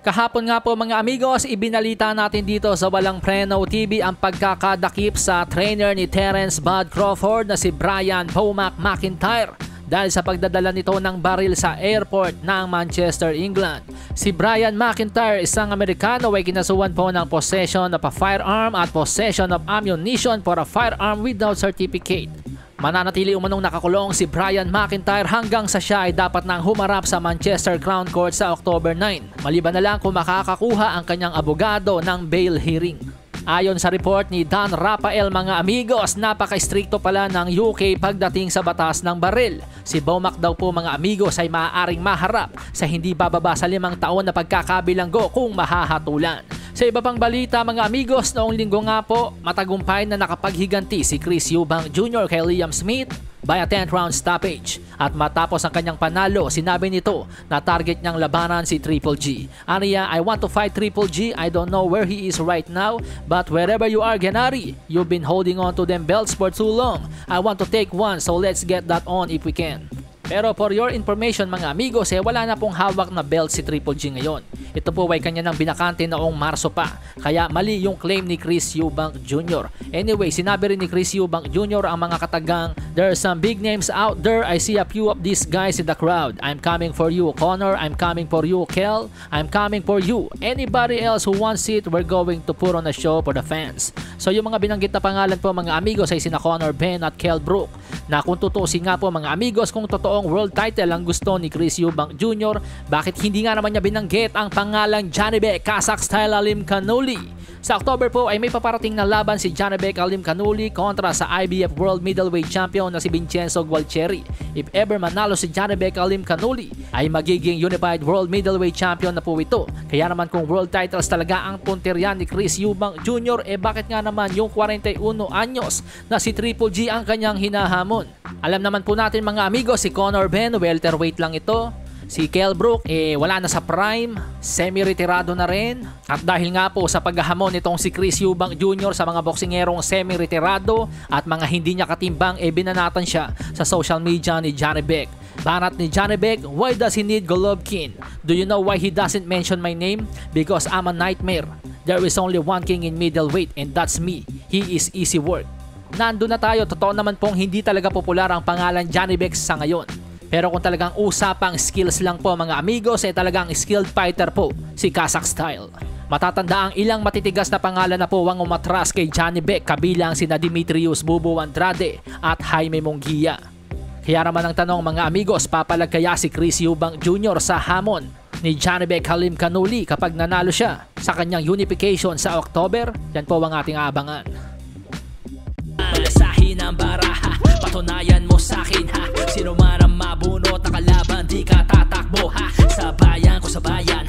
Kahapon nga po mga amigos, ibinalita natin dito sa Walang Preno TV ang pagkakadakip sa trainer ni Terence Bud Crawford na si Brian Bomac McIntyre dahil sa pagdadala nito ng baril sa airport ng Manchester, England. Si Brian McIntyre, isang Amerikano, ay kinasuhan po ng possession of a firearm at possession of ammunition for a firearm without certificate. Mananatili umanong nakakulong si Brian McIntyre hanggang sa siya ay dapat nang humarap sa Manchester Crown Court sa October 9. Maliban na lang kung makakakuha ang kanyang abogado ng bail hearing. Ayon sa report ni Don Rafael mga amigos, napaka-stricto pala ng UK pagdating sa batas ng baril. Si Bomac daw po mga amigos ay maaaring maharap sa hindi bababa sa 5 taon na pagkakabilanggo kung mahahatulan. Sa iba pang balita mga amigos, noong linggo nga po, matagumpay na nakapaghiganti si Chris Eubank Jr. kay Liam Smith by a 10th round stoppage. At matapos ang kanyang panalo, sinabi nito na target niyang labanan si Triple G. Aniya, I want to fight Triple G. I don't know where he is right now, but wherever you are, Gennady, you've been holding on to them belts for too long. I want to take one, so let's get that on if we can. Pero for your information mga amigos, wala na pong hawak na belt si Triple G ngayon. Ito po ay kanya nang binakante noong Marso pa, kaya mali yung claim ni Chris Eubank Jr. Anyway, sinabi rin ni Chris Eubank Jr. ang mga katagang, "There are some big names out there. I see a few of these guys in the crowd. I'm coming for you, Conor. I'm coming for you, Kel. I'm coming for you. Anybody else who wants it, we're going to put on a show for the fans." So yung mga binanggit na pangalan po mga amigos ay sina Conor Benn at Kell Brook, na kung tutusin nga po mga amigos, kung totoong world title ang gusto ni Chris Eubank Jr., bakit hindi nga naman niya binanggit ang pangalang Janibek Kazakhstyle Alimkhanuly? Sa October po ay may paparating na laban si Janibek Alimkhanuly kontra sa IBF World Middleweight Champion na si Vincenzo Gualtieri. If ever manalo si Janibek Alimkhanuly, ay magiging Unified World Middleweight Champion na po ito. Kaya naman kung world titles talaga ang punterian ni Chris Eubank Jr., bakit nga naman yung 41 anyos na si Triple G ang kanyang hinahamon? Alam naman po natin mga amigos, si Conor Benn, welterweight lang ito. Si Kell Brook, wala na sa prime, semi-retirado na rin. At dahil nga po sa paghahamon nitong si Chris Eubank Jr. sa mga boksingerong semi-retirado at mga hindi niya katimbang, binanatan siya sa social media ni Janibek. Banat ni Janibek, "Why does he need Golovkin? Do you know why he doesn't mention my name? Because I'm a nightmare. There is only one king in middleweight and that's me. He is easy work." Nandun na tayo, totoo naman pong hindi talaga popular ang pangalan Janibek sa ngayon. Pero kung talagang usapang skills lang po mga amigos, talagang skilled fighter po si Kazakhstyle. Matatanda ang ilang matitigas na pangalan na po ang umatras kay Janibek, kabilang sina Dimitrius Bubu Andrade at Jaime Munguia. Kaya naman ang tanong mga amigos, papalag kaya si Chris Eubank Jr. sa hamon ni Janibek Alimkhanuly kapag nanalo siya sa kanyang unification sa October? Yan po ang ating aabangan. Malasahin ang baraha, patunayan mo sa'kin ha. Sino man ang mabunot na kalaban, di ka tatakbo ha. Sa bayan ko sa bayan,